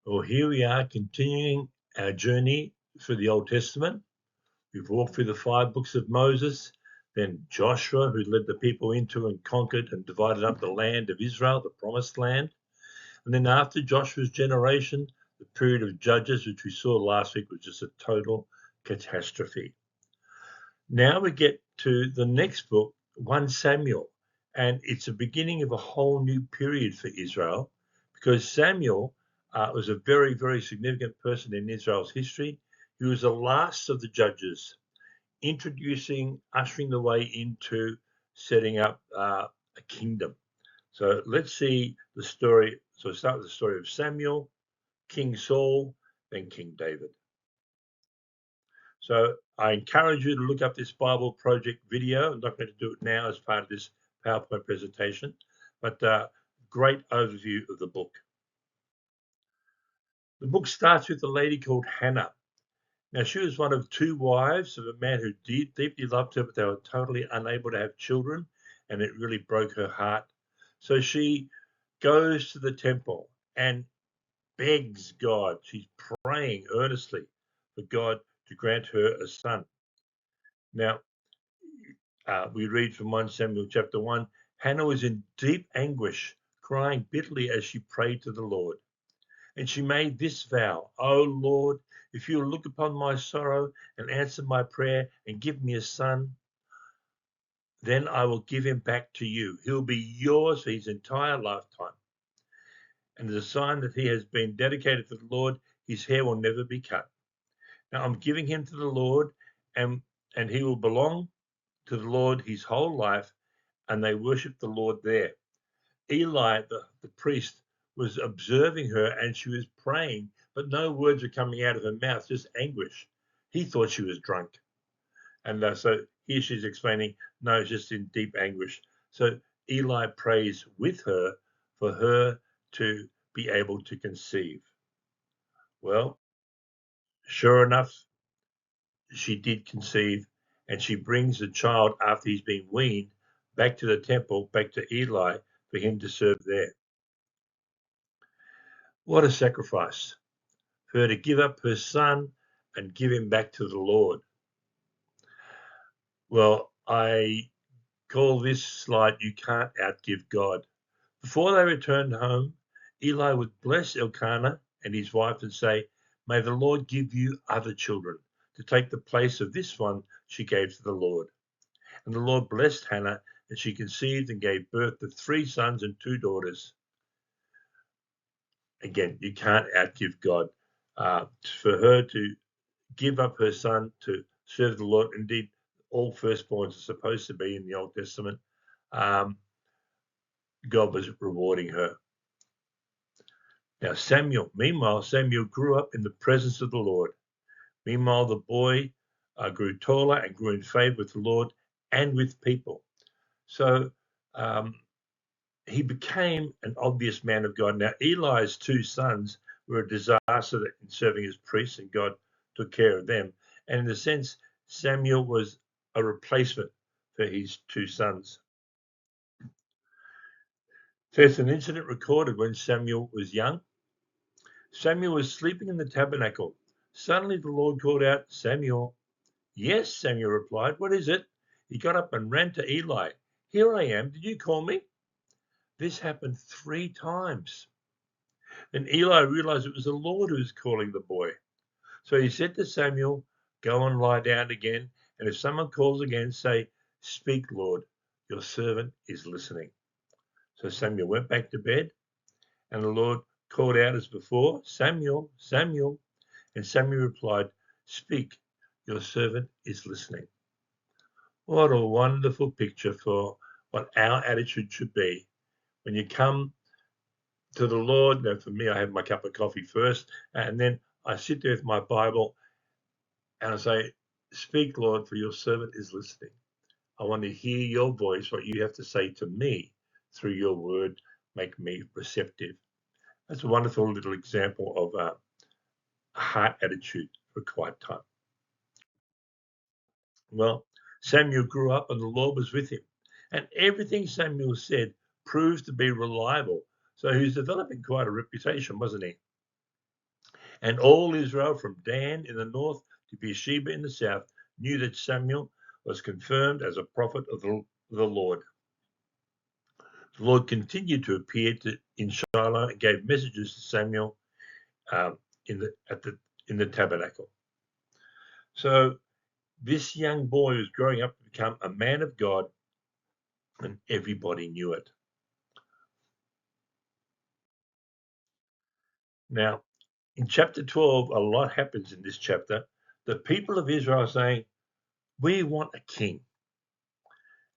Well, here we are continuing our journey through the Old Testament. We've walked through the 5 books of Moses, then Joshua, who led the people into and conquered and divided up the land of Israel, the promised land. And then after Joshua's generation, the period of Judges, which we saw last week, was just a total catastrophe. Now we get to the next book, 1 Samuel, and it's the beginning of a whole new period for Israel because Samuel was a very, very significant person in Israel's history. He was the last of the judges, ushering the way into setting up a kingdom. So let's see the story. So we'll start with the story of Samuel, King Saul, then King David. So I encourage you to look up this Bible Project video. I'm not going to do it now as part of this PowerPoint presentation, but great overview of the book. The book starts with a lady called Hannah. Now, she was one of 2 wives of a man who deeply loved her, but they were totally unable to have children, and it really broke her heart. So she goes to the temple and begs God. She's praying earnestly for God to grant her a son. Now, we read from 1 Samuel chapter 1, Hannah was in deep anguish, crying bitterly as she prayed to the Lord. And she made this vow, O Lord, if you will look upon my sorrow and answer my prayer and give me a son, then I will give him back to you. He'll be yours for his entire lifetime. And as a sign that he has been dedicated to the Lord, his hair will never be cut. Now I'm giving him to the Lord, and he will belong to the Lord his whole life, and they worship the Lord there. Eli, the priest, was observing her, and she was praying, but no words were coming out of her mouth, just anguish. He thought she was drunk. And so here she's explaining, no, just in deep anguish. So Eli prays with her for her to be able to conceive. Well, sure enough, she did conceive, and she brings the child after he's been weaned back to the temple, back to Eli, for him to serve there. What a sacrifice for her to give up her son and give him back to the Lord. Well, I call this slide, You Can't Outgive God. Before they returned home, Eli would bless Elkanah and his wife and say, May the Lord give you other children to take the place of this one she gave to the Lord. And the Lord blessed Hannah, and she conceived and gave birth to 3 sons and 2 daughters. Again, you can't outgive God. For her to give up her son to serve the Lord, indeed, all firstborns are supposed to be in the Old Testament. God was rewarding her. Now, meanwhile, Samuel grew up in the presence of the Lord. Meanwhile, the boy grew taller and grew in favor with the Lord and with people. So he became an obvious man of God. Now, Eli's 2 sons were a disaster in serving as priests, and God took care of them. And in a sense, Samuel was a replacement for his 2 sons. There's an incident recorded when Samuel was young. Samuel was sleeping in the tabernacle. Suddenly the Lord called out, Samuel. Yes, Samuel replied. What is it? He got up and ran to Eli. Here I am. Did you call me? This happened 3 times. Then Eli realized it was the Lord who was calling the boy. So he said to Samuel, Go and lie down again, and if someone calls again, say, Speak, Lord, your servant is listening. So Samuel went back to bed, and the Lord called out as before, Samuel, Samuel. And Samuel replied, Speak, your servant is listening. What a wonderful picture for what our attitude should be. When you come to the Lord, now for me, I have my cup of coffee first, and then I sit there with my Bible and I say, Speak, Lord, for your servant is listening. I want to hear your voice, what you have to say to me through your word. Make me receptive. That's a wonderful little example of a heart attitude for quiet time. Well, Samuel grew up and the Lord was with him. And everything Samuel said proved to be reliable. So he was developing quite a reputation, wasn't he? And all Israel from Dan in the north to Beersheba in the south knew that Samuel was confirmed as a prophet of the Lord. The Lord continued to appear in Shiloh and gave messages to Samuel in the tabernacle. So this young boy was growing up to become a man of God, and everybody knew it. Now, in chapter 12, a lot happens in this chapter. The people of Israel are saying, we want a king.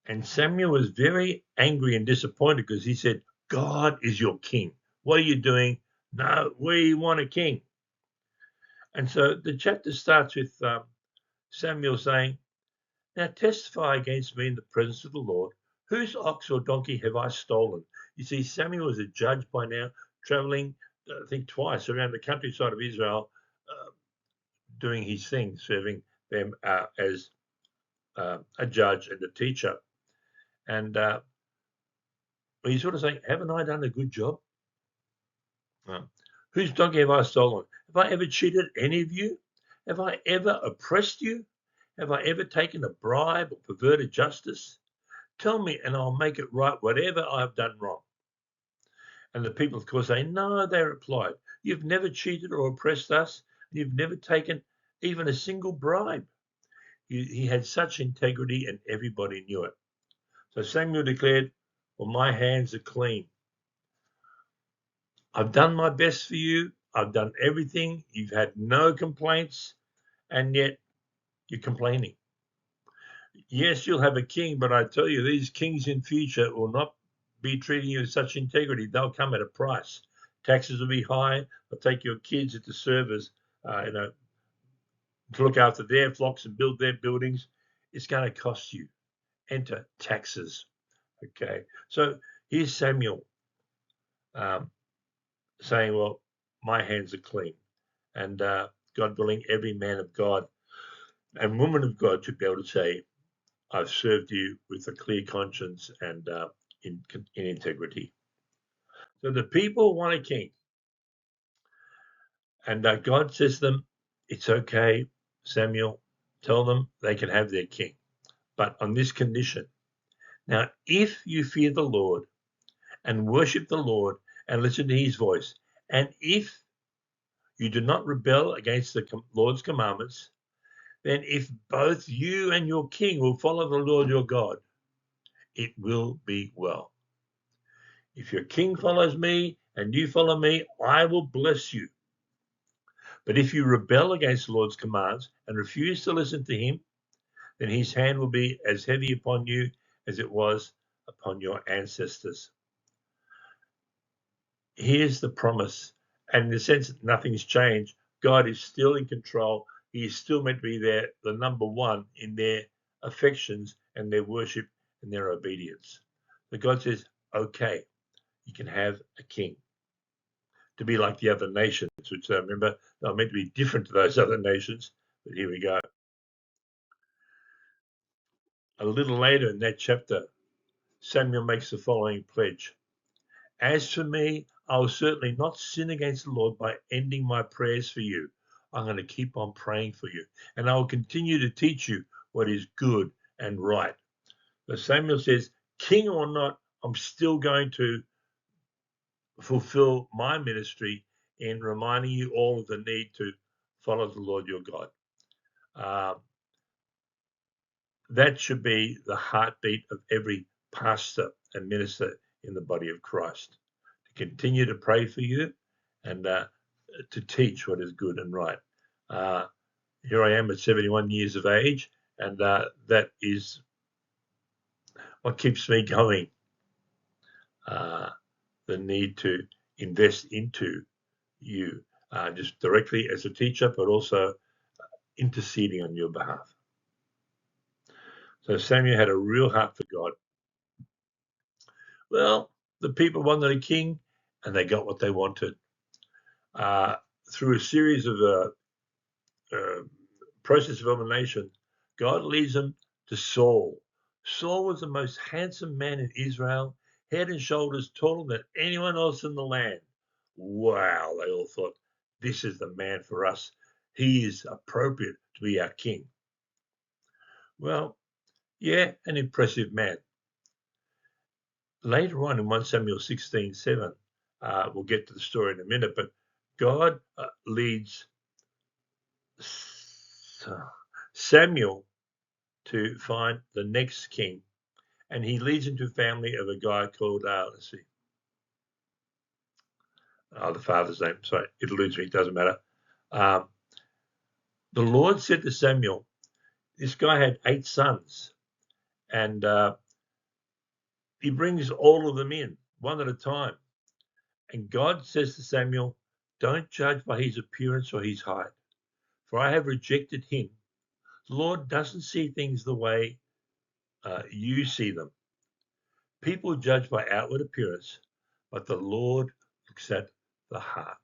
And Samuel was very angry and disappointed because he said, God is your king. What are you doing? No, we want a king. And so the chapter starts with Samuel saying, now testify against me in the presence of the Lord. Whose ox or donkey have I stolen? You see, Samuel was a judge by now, traveling, I think, twice around the countryside of Israel, doing his thing, serving them as a judge and a teacher. And he's sort of saying, haven't I done a good job? Whose donkey have I stolen? Have I ever cheated any of you? Have I ever oppressed you? Have I ever taken a bribe or perverted justice? Tell me and I'll make it right, whatever I've done wrong. And the people, of course, say, no, they replied, you've never cheated or oppressed us. You've never taken even a single bribe. He had such integrity and everybody knew it. So Samuel declared, well, my hands are clean. I've done my best for you. I've done everything. You've had no complaints, and yet you're complaining. Yes, you'll have a king, but I tell you, these kings in future will not be treating you with such integrity. They'll come at a price. Taxes will be high. They'll take your kids into service, to look after their flocks and build their buildings. It's going to cost you. Enter taxes. Okay, so here's Samuel saying, well, my hands are clean. And God willing, every man of God and woman of God should be able to say, I've served you with a clear conscience and in integrity. So the people want a king. And God says to them, it's okay, Samuel, tell them they can have their king, but on this condition. Now, if you fear the Lord and worship the Lord and listen to his voice, and if you do not rebel against the Lord's commandments, then if both you and your king will follow the Lord your God, it will be well. If your king follows me and you follow me, I will bless you. But if you rebel against the Lord's commands and refuse to listen to him, then his hand will be as heavy upon you as it was upon your ancestors. Here's the promise. And in the sense that nothing's changed, God is still in control. He is still meant to be there, the number one in their affections and their worship and their obedience. But God says, okay, you can have a king. To be like the other nations, which remember, they're meant to be different to those other nations. But here we go. A little later in that chapter, Samuel makes the following pledge. As for me, I will certainly not sin against the Lord by ending my prayers for you. I'm going to keep on praying for you, and I will continue to teach you what is good and right. So Samuel says, king or not, I'm still going to fulfill my ministry in reminding you all of the need to follow the Lord your God. That should be the heartbeat of every pastor and minister in the body of Christ. To continue to pray for you and to teach what is good and right. Here I am at 71 years of age, and that is what keeps me going. The need to invest into you, just directly as a teacher, but also interceding on your behalf. So Samuel had a real heart for God. Well, the people wanted a king, and they got what they wanted. Through a series of process of elimination, God leads them to Saul. Saul was the most handsome man in Israel, head and shoulders taller than anyone else in the land. Wow, they all thought, this is the man for us. He is appropriate to be our king. Well, yeah, an impressive man. Later on in 1 Samuel 16:7, we'll get to the story in a minute, but God leads Samuel to find the next king, and he leads him to a family of a guy called, let's see, the father's name, sorry, it eludes me, it doesn't matter. The Lord said to Samuel, this guy had 8 sons, and he brings all of them in, one at a time. And God says to Samuel, don't judge by his appearance or his height, for I have rejected him. The Lord doesn't see things the way you see them. People judge by outward appearance, but the Lord looks at the heart.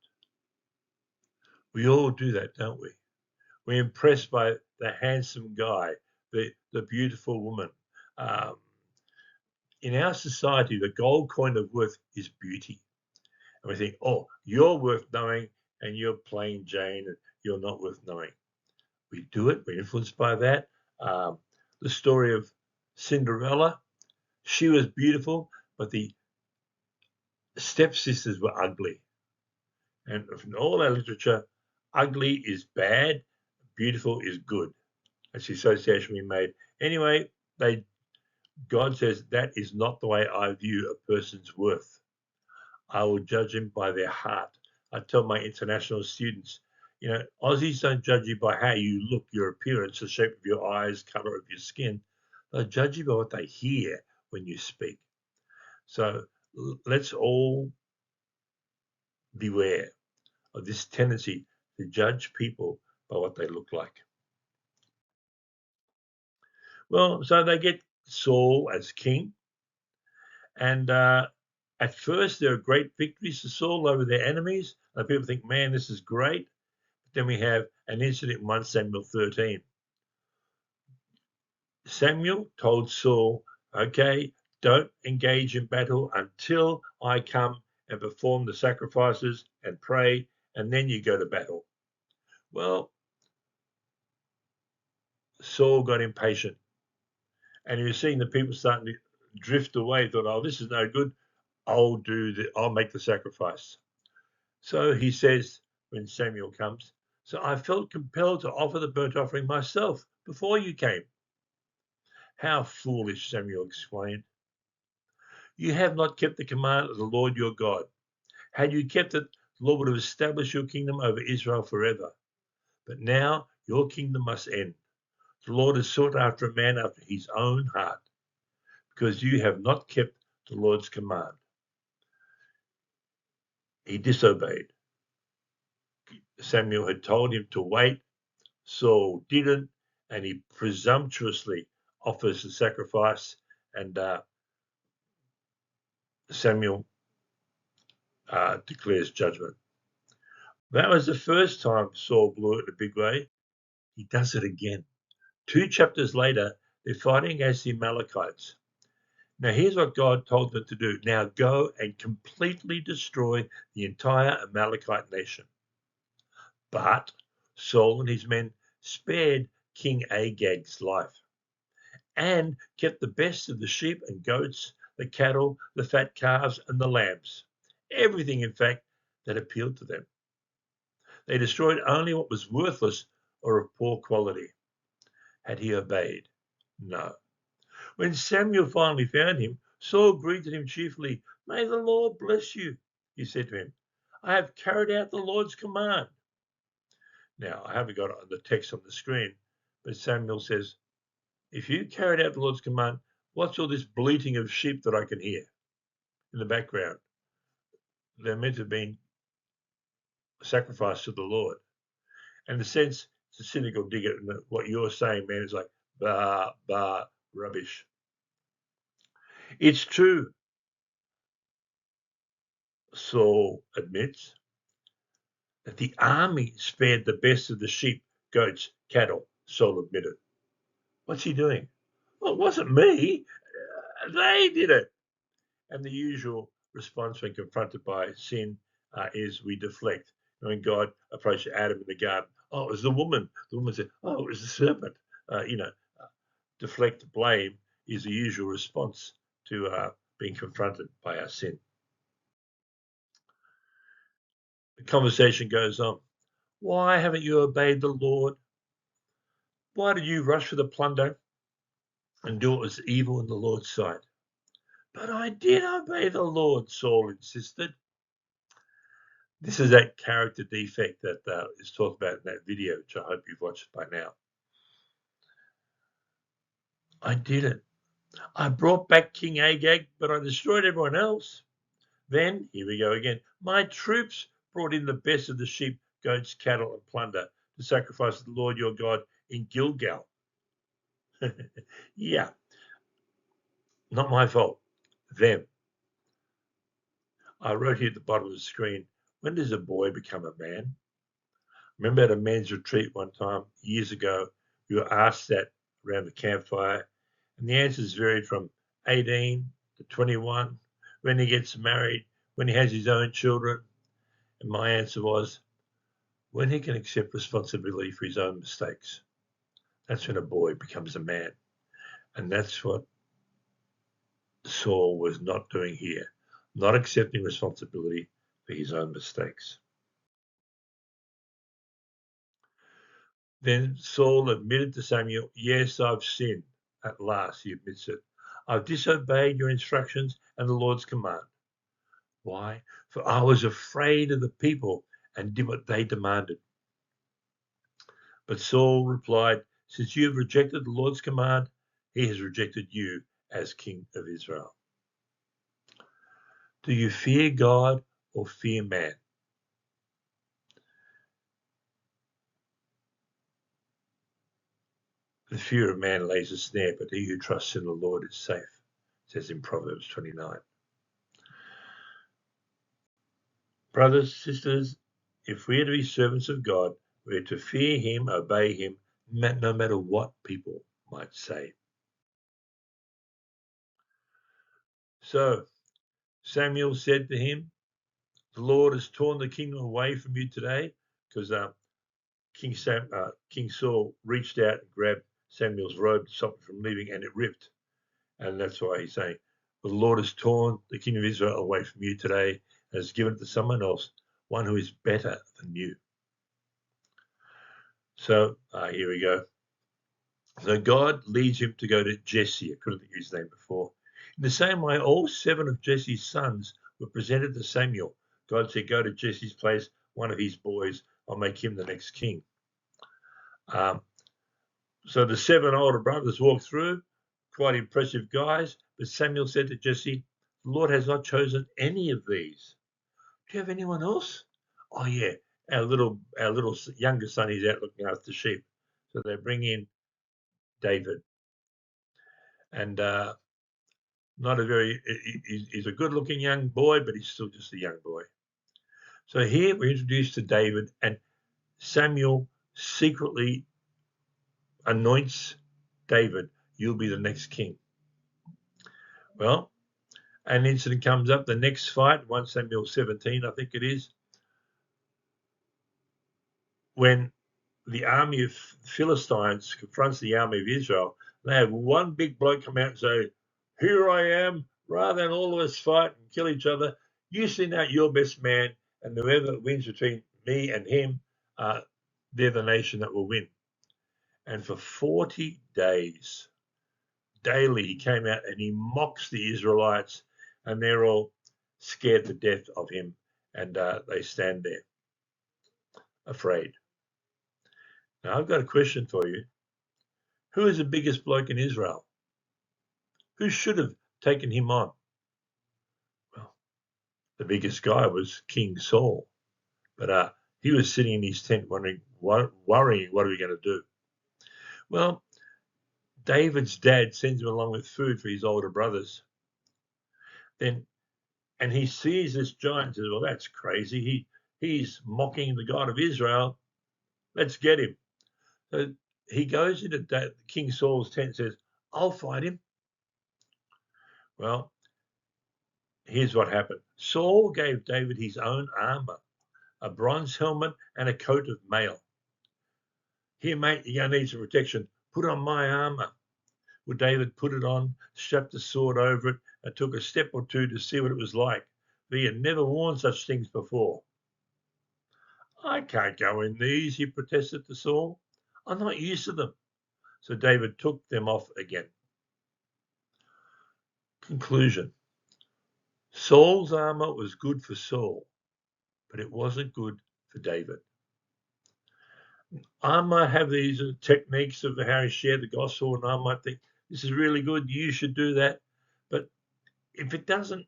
We all do that, don't we? We're impressed by the handsome guy, the beautiful woman. In our society, the gold coin of worth is beauty. And we think, oh, you're worth knowing and you're plain Jane and you're not worth knowing. We do it. We're influenced by that. The story of Cinderella, she was beautiful, but the stepsisters were ugly. And from all our literature, ugly is bad, beautiful is good. That's the association we made. Anyway, God says that is not the way I view a person's worth. I will judge them by their heart. I tell my international students, Aussies don't judge you by how you look, your appearance, the shape of your eyes, color of your skin. They'll judge you by what they hear when you speak. So let's all beware of this tendency to judge people by what they look like. Well, so they get Saul as king, and at first there are great victories for Saul over their enemies. And people think, man, this is great. But then we have an incident in 1 Samuel 13. Samuel told Saul, okay, don't engage in battle until I come and perform the sacrifices and pray, and then you go to battle. Well, Saul got impatient, and he was seeing the people starting to drift away. He thought, oh, this is no good. I'll make the sacrifice. So he says, when Samuel comes, so I felt compelled to offer the burnt offering myself before you came. How foolish, Samuel exclaimed. You have not kept the command of the Lord your God. Had you kept it, the Lord would have established your kingdom over Israel forever. But now your kingdom must end. The Lord has sought after a man after his own heart, because you have not kept the Lord's command. He disobeyed. Samuel had told him to wait. Saul didn't, and he presumptuously offers the sacrifice, and Samuel declares judgment. That was the first time Saul blew it in a big way. He does it again. 2 chapters later, they're fighting against the Amalekites. Now, here's what God told them to do. Now go and completely destroy the entire Amalekite nation. But Saul and his men spared King Agag's life and kept the best of the sheep and goats, the cattle, the fat calves, and the lambs. Everything, in fact, that appealed to them. They destroyed only what was worthless or of poor quality. Had he obeyed? No. When Samuel finally found him, Saul greeted him cheerfully. May the Lord bless you, he said to him. I have carried out the Lord's command. Now, I haven't got the text on the screen, but Samuel says, if you carried out the Lord's command, what's all this bleating of sheep that I can hear in the background? They're meant to have been sacrificed to the Lord. And in a sense, it's a cynical dig at what you're saying, man, is like, bah, rubbish. It's true, Saul admits, that the army spared the best of the sheep, goats, cattle, Saul admitted. What's he doing? Well, it wasn't me. They did it. And the usual response when confronted by sin is we deflect. when God approached Adam in the garden. Oh, it was the woman. The woman said, oh, it was the serpent. Deflect blame is the usual response to being confronted by our sin. The conversation goes on. Why haven't you obeyed the Lord? Why did you rush for the plunder and do what was evil in the Lord's sight? But I did obey the Lord, Saul insisted. This is that character defect that is talked about in that video, which I hope you've watched by now. I didn't. I brought back King Agag, but I destroyed everyone else. Then, here we go again, my troops brought in the best of the sheep, goats, cattle, and plunder to sacrifice to the Lord your God in Gilgal. Yeah, not my fault. Them. I wrote here at the bottom of the screen, when does a boy become a man? Remember at a men's retreat one time, years ago, we were asked that around the campfire, and the answers varied from 18 to 21, when he gets married, when he has his own children. And my answer was, when he can accept responsibility for his own mistakes. That's when a boy becomes a man. And that's what Saul was not doing here, not accepting responsibility for his own mistakes. Then Saul admitted to Samuel, yes, I've sinned. At last, he admits it. I've disobeyed your instructions and the Lord's command. Why? For I was afraid of the people and did what they demanded. But Saul replied, since you have rejected the Lord's command, he has rejected you as king of Israel. Do you fear God or fear man? The fear of man lays a snare, but he who trusts in the Lord is safe, it says in Proverbs 29. Brothers, sisters, if we are to be servants of God, we are to fear him, obey him, no matter what people might say. So Samuel said to him, the Lord has torn the kingdom away from you today, because King Saul reached out and grabbed Samuel's robe to stop him from leaving, and it ripped. And that's why he's saying, the Lord has torn the kingdom of Israel away from you today and has given it to someone else, one who is better than you. So here we go. So God leads him to go to Jesse. I couldn't think of his name before. In the same way, all 7 of Jesse's sons were presented to Samuel. God said, go to Jesse's place, one of his boys. I'll make him the next king. So the 7 older brothers walked through, quite impressive guys. But Samuel said to Jesse, the Lord has not chosen any of these. Do you have anyone else? Oh, yeah, our little younger son, he's out looking after sheep. So they bring in David. And not a very, he's a good-looking young boy, but he's still just a young boy. So here we're introduced to David, and Samuel secretly anoints David, you'll be the next king. Well, an incident comes up, the next fight, 1 Samuel 17, I think it is, when the army of Philistines confronts the army of Israel. They have one big bloke come out and say, here I am, rather than all of us fight and kill each other, you send out your best man, and whoever wins between me and him, they're the nation that will win. And for 40 days, daily, he came out and he mocks the Israelites, and they're all scared to death of him, and they stand there, afraid. Now, I've got a question for you. Who is the biggest bloke in Israel? Who should have taken him on? Well, the biggest guy was King Saul, but he was sitting in his tent worrying, what are we going to do? Well, David's dad sends him along with food for his older brothers. And he sees this giant and says, well, that's crazy. He's mocking the God of Israel. Let's get him. So he goes into King Saul's tent and says, I'll fight him. Well, here's what happened. Saul gave David his own armor, a bronze helmet, and a coat of mail. Here, mate, you're going to need some protection. Put on my armor. Well, David put it on, strapped the sword over it, and took a step or two to see what it was like, for he had never worn such things before. I can't go in these, he protested to Saul. I'm not used to them. So David took them off again. Conclusion. Saul's armor was good for Saul, but it wasn't good for David. I might have these techniques of how to share the gospel, and I might think, this is really good, you should do that. But if it doesn't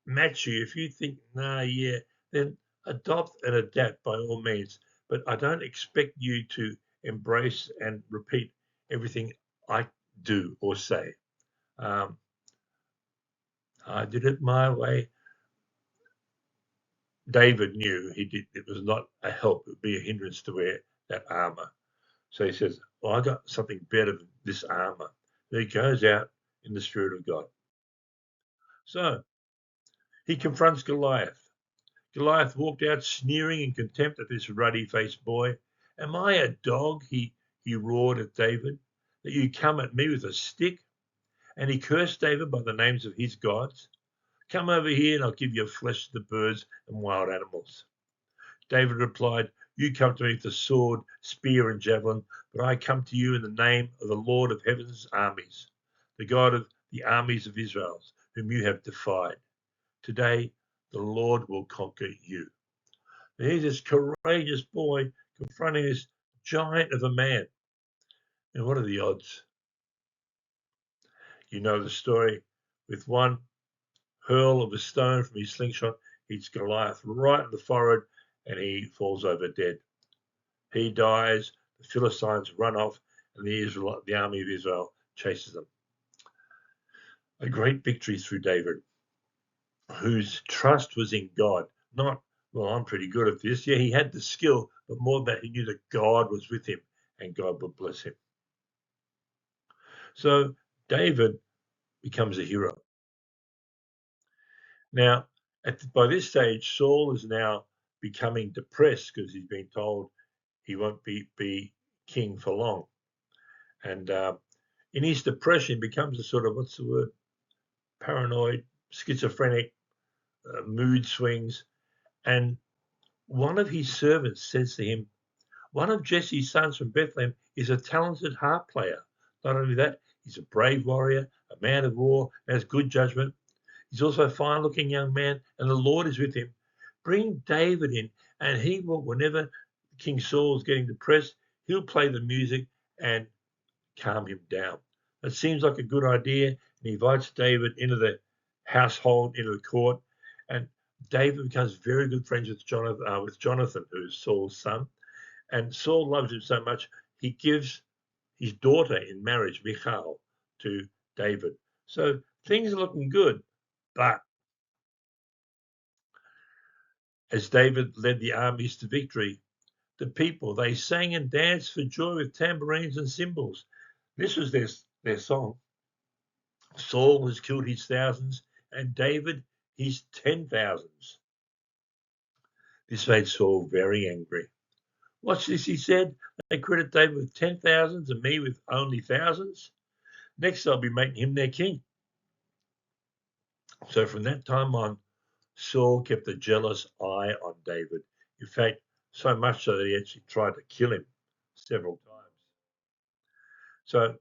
match you, if you think, nah, yeah, then adopt and adapt by all means. But I don't expect you to embrace and repeat everything I do or say. I did it my way. David knew it was not a help, it would be a hindrance to wear that armor. So he says, well, I got something better than this armor. And he goes out in the Spirit of God. So he confronts Goliath. Goliath walked out sneering in contempt at this ruddy-faced boy. Am I a dog, he roared at David, that you come at me with a stick? And he cursed David by the names of his gods. Come over here and I'll give you flesh to the birds and wild animals. David replied, you come to me with a sword, spear, and javelin, but I come to you in the name of the Lord of heaven's armies, the God of the armies of Israel, whom you have defied. Today, the Lord will conquer you. And here's this courageous boy confronting this giant of a man. And what are the odds? You know the story. With one hurl of a stone from his slingshot, hits Goliath right in the forehead, and he falls over dead. He dies, the Philistines run off, and the army of Israel chases them. A great victory through David, whose trust was in God, not, well, I'm pretty good at this. Yeah, he had the skill, but more than that, he knew that God was with him and God would bless him. So David becomes a hero. Now, by this stage, Saul is now becoming depressed because he's been told he won't be king for long. And in his depression, he becomes a sort of, what's the word? Paranoid, schizophrenic, mood swings. And one of his servants says to him, one of Jesse's sons from Bethlehem is a talented harp player. Not only that, he's a brave warrior, a man of war, has good judgment. He's also a fine-looking young man, and the Lord is with him. Bring David in, and he will, whenever King Saul is getting depressed, he'll play the music and calm him down. It seems like a good idea, and he invites David into the household, into the court, and David becomes very good friends with Jonathan, who's Saul's son. And Saul loves him so much, he gives his daughter in marriage, Michal, to David. So things are looking good, but as David led the armies to victory, the people, they sang and danced for joy with tambourines and cymbals. This was their song. Saul has killed his thousands, and David his 10,000s. This made Saul very angry. What's this, he said. They credit David with 10,000s and me with only thousands. Next, I'll be making him their king. So from that time on, Saul kept a jealous eye on David. In fact, so much so that he actually tried to kill him several times. So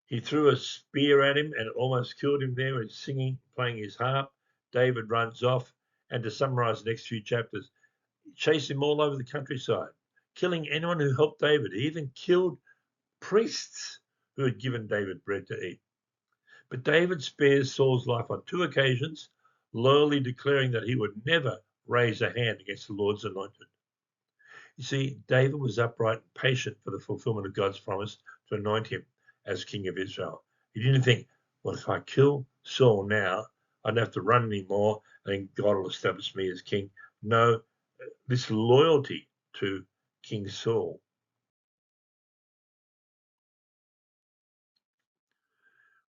he threw a spear at him and it almost killed him there. He's singing, playing his harp. David runs off. And to summarize the next few chapters, he chased him all over the countryside, killing anyone who helped David. He even killed priests who had given David bread to eat. But David spares Saul's life on 2 occasions, loyally declaring that he would never raise a hand against the Lord's anointed. You see, David was upright and patient for the fulfillment of God's promise to anoint him as king of Israel. He didn't think, well, if I kill Saul now, I don't have to run anymore, and then God will establish me as king. No, this loyalty to King Saul.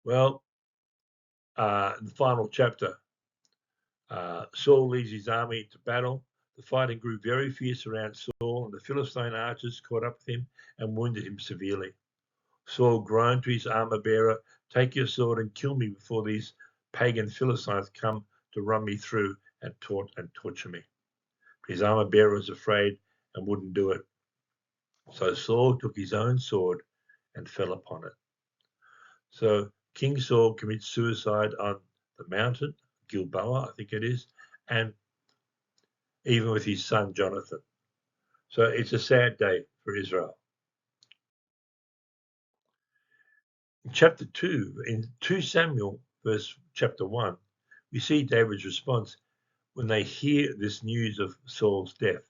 Well, the final chapter, Saul leads his army to battle. The fighting grew very fierce around Saul, and the Philistine archers caught up with him and wounded him severely. Saul groaned to his armor-bearer, "Take your sword and kill me before these pagan Philistines come to run me through and torture me." But his armor-bearer was afraid and wouldn't do it. So Saul took his own sword and fell upon it. So King Saul commits suicide on the mountain, Gilboa, I think it is, and even with his son Jonathan. So it's a sad day for Israel. In chapter 2, in 2 Samuel, chapter 1, we see David's response when they hear this news of Saul's death.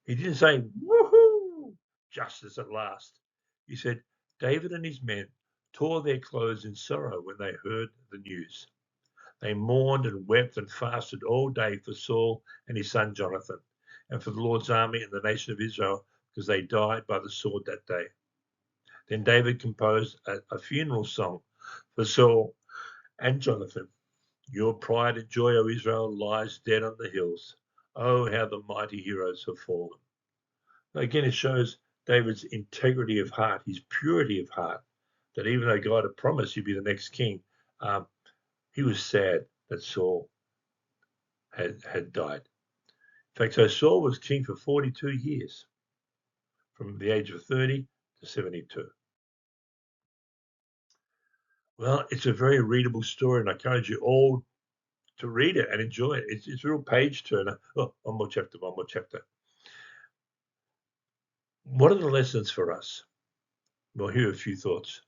He didn't say, "Woohoo! Justice at last." He said, David and his men tore their clothes in sorrow when they heard the news. They mourned and wept and fasted all day for Saul and his son Jonathan, and for the Lord's army and the nation of Israel, because they died by the sword that day. Then David composed a funeral song for Saul and Jonathan. Your pride and joy, O Israel, lies dead on the hills. Oh, how the mighty heroes have fallen. Again, it shows David's integrity of heart, his purity of heart, that even though God had promised he'd be the next king, he was sad that Saul had died. In fact, so Saul was king for 42 years, from the age of 30 to 72. Well, it's a very readable story, and I encourage you all to read it and enjoy it. It's a real page turner. Oh, one more chapter. What are the lessons for us? Well, here are a few thoughts.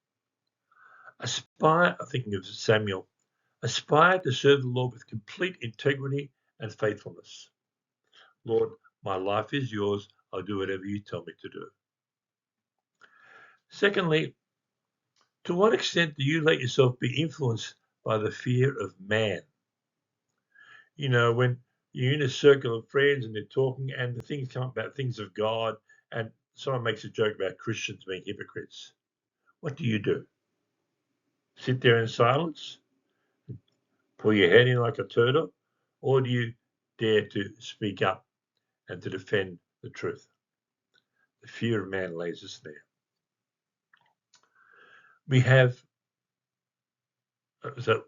Aspire, I'm thinking of Samuel, aspire to serve the Lord with complete integrity and faithfulness. Lord, my life is yours. I'll do whatever you tell me to do. Secondly, to what extent do you let yourself be influenced by the fear of man? You know, when you're in a circle of friends and they're talking and the things come up about things of God and someone makes a joke about Christians being hypocrites, what do? Sit there in silence? Pull your head in like a turtle? Or do you dare to speak up and to defend the truth? The fear of man lays us there. So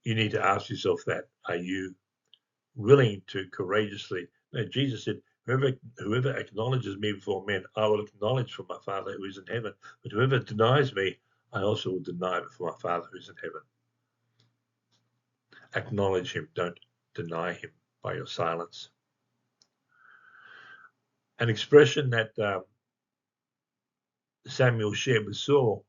you need to ask yourself that. Are you willing to courageously? No, Jesus said, whoever acknowledges me before men, I will acknowledge for my Father who is in heaven. But whoever denies me, I also will deny before my Father who is in heaven. Acknowledge him, don't deny him by your silence. An expression that Samuel shared with Saul,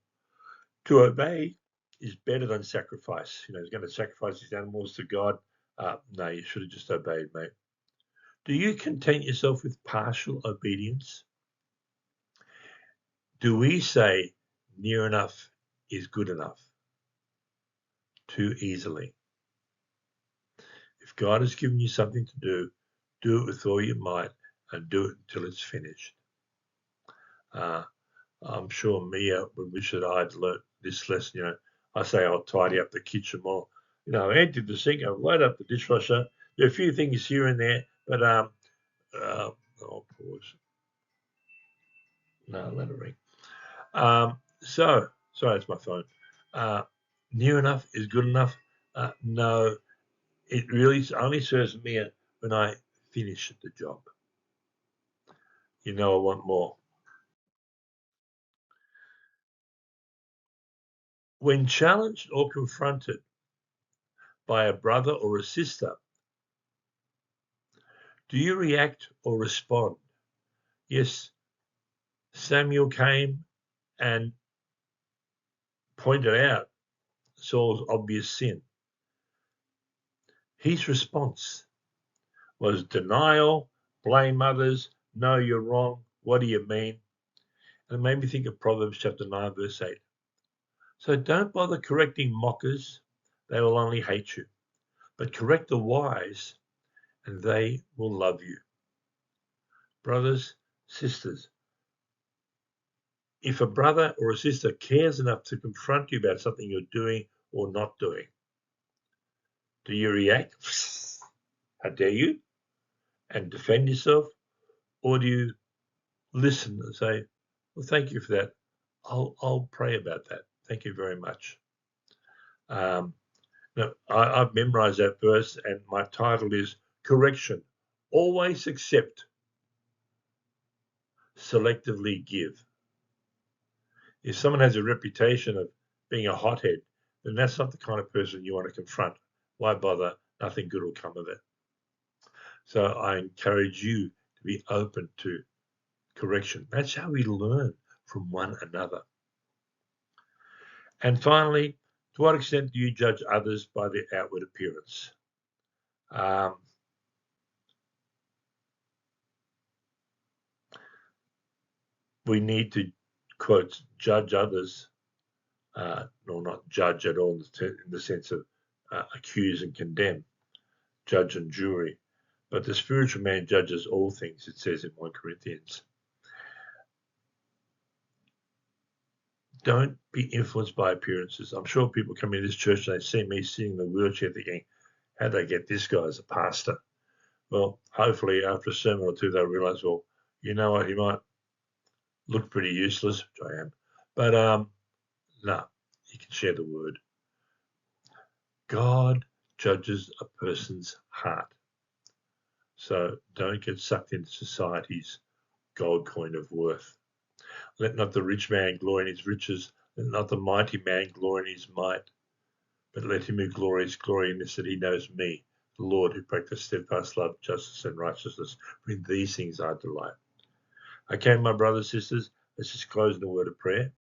to obey is better than sacrifice. You know, he's going to sacrifice his animals to God. No, you should have just obeyed, mate. Do you content yourself with partial obedience? Do we say near enough is good enough too easily? If God has given you something to do it with all your might and do it until it's finished. I'm sure Mia would wish that I'd learnt this lesson. You know, I say I'll tidy up the kitchen more. You know, I emptied the sink, I'll load up the dishwasher. There are a few things here and there, but I'll pause. No, let it ring. Sorry, it's my phone. Near enough is good enough. No, it really only serves me when I finish the job. You know, I want more. When challenged or confronted by a brother or a sister, do you react or respond? Yes, Samuel came and pointed out Saul's obvious sin. His response was denial, blame others, no, you're wrong, what do you mean? And it made me think of Proverbs chapter 9, verse 8. So don't bother correcting mockers, they will only hate you. But correct the wise, and they will love you. Brothers, sisters, if a brother or a sister cares enough to confront you about something you're doing or not doing, do you react? How dare you? and defend yourself, or do you listen and say, well, thank you for that. I'll pray about that. Thank you very much. Now, I've memorized that verse, and my title is Correction. Always accept, selectively give. If someone has a reputation of being a hothead, then that's not the kind of person you want to confront. Why bother? Nothing good will come of it. So I encourage you to be open to correction. That's how we learn from one another. And finally, to what extent do you judge others by their outward appearance? We need to, quote, judge others, or not judge at all in the sense of accuse and condemn, judge and jury. But the spiritual man judges all things, it says in 1 Corinthians. Don't be influenced by appearances. I'm sure people come into this church and they see me sitting in the wheelchair thinking, how'd they get this guy as a pastor? Well, hopefully after a sermon or two, they'll realize, well, you know what, he might look pretty useless, which I am, but no, you can share the word. God judges a person's heart. So don't get sucked into society's gold coin of worth. Let not the rich man glory in his riches, let not the mighty man glory in his might, but let him who glories glory in this, that he knows me, the Lord, who practice steadfast love, justice, and righteousness. For in these things I delight. Okay, my brothers and sisters, let's just close in a word of prayer.